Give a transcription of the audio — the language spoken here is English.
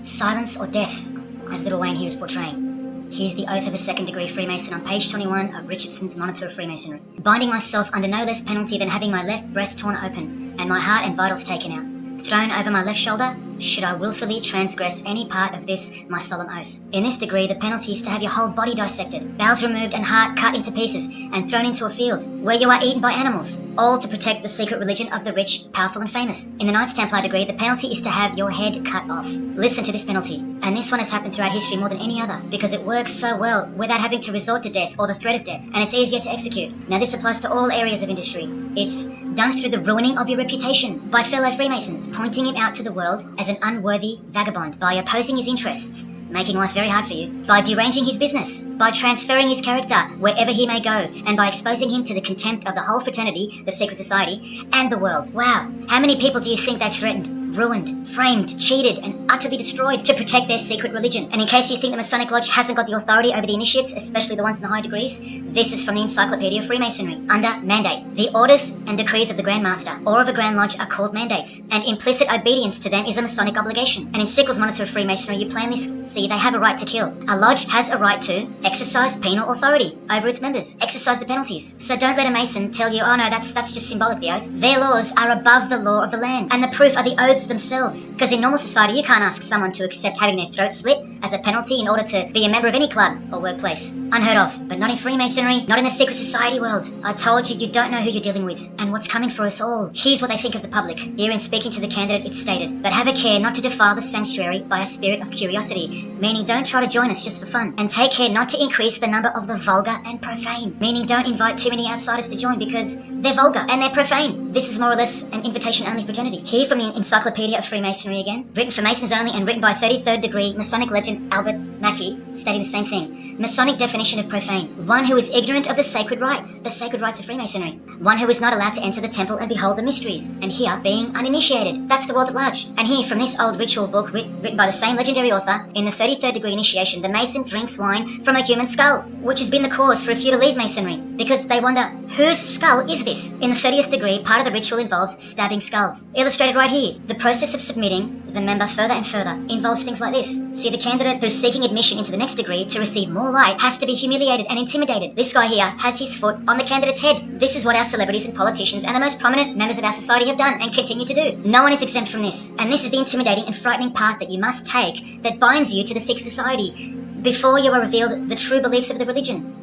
Silence or death, as Little Wayne here is portraying. Here's the oath of a second-degree Freemason on page 21 of Richardson's Monitor of Freemasonry. Binding myself under no less penalty than having my left breast torn open, and my heart and vitals taken out, thrown over my left shoulder, should I wilfully transgress any part of this my solemn oath. In this degree, the penalty is to have your whole body dissected, bowels removed and heart cut into pieces and thrown into a field, where you are eaten by animals, all to protect the secret religion of the rich, powerful and famous. In the Knights Templar degree, the penalty is to have your head cut off. Listen to this penalty, and this one has happened throughout history more than any other, because it works so well without having to resort to death or the threat of death, and it's easier to execute. Now this applies to all areas of industry. It's done through the ruining of your reputation by fellow Freemasons, pointing him out to the world as an unworthy vagabond, by opposing his interests, making life very hard for you, by deranging his business, by transferring his character wherever he may go, and by exposing him to the contempt of the whole fraternity, the secret society, and the world. Wow, how many people do you think they've threatened, ruined, framed, cheated, and utterly destroyed to protect their secret religion? And in case you think the Masonic Lodge hasn't got the authority over the initiates, especially the ones in the high degrees, this is from the Encyclopedia of Freemasonry. Under mandate, the orders and decrees of the Grand Master or of a Grand Lodge are called mandates, and implicit obedience to them is a Masonic obligation. And in Sickles' Monitor of Freemasonry, you plainly see they have a right to kill. A lodge has a right to exercise penal authority over its members, exercise the penalties. So don't let a Mason tell you, oh no, that's just symbolic, the oath. Their laws are above the law of the land, and the proof are the oaths themselves. Because in normal society, you can't ask someone to accept having their throat slit as a penalty in order to be a member of any club or workplace. Unheard of. But not in Freemasonry, not in the secret society world. I told you, you don't know who you're dealing with and what's coming for us all. Here's what they think of the public. Here in speaking to the candidate, it's stated, but have a care not to defile the sanctuary by a spirit of curiosity, meaning don't try to join us just for fun. And take care not to increase the number of the vulgar and profane, meaning don't invite too many outsiders to join because they're vulgar and they're profane. This is more or less an invitation-only fraternity. Here from the Encyclopedia of Freemasonry again, written for Masons only and written by 33rd degree Masonic legend Albert Mackey, stating the same thing. Masonic definition of profane: one who is ignorant of the sacred rites of Freemasonry. One who is not allowed to enter the temple and behold the mysteries. And here, being uninitiated. That's the world at large. And here, from this old ritual book written by the same legendary author, in the 33rd degree initiation, the Mason drinks wine from a human skull, which has been the cause for a few to leave Masonry, because they wonder, whose skull is this? In the 30th degree, part of the ritual involves stabbing skulls. Illustrated right here. The process of submitting the member further and further involves things like this. See, the candidate who's seeking admission into the next degree to receive more light has to be humiliated and intimidated. This guy here has his foot on the candidate's head. This is what our celebrities and politicians and the most prominent members of our society have done and continue to do. No one is exempt from this. And this is the intimidating and frightening path that you must take that binds you to the secret society before you are revealed the true beliefs of the religion.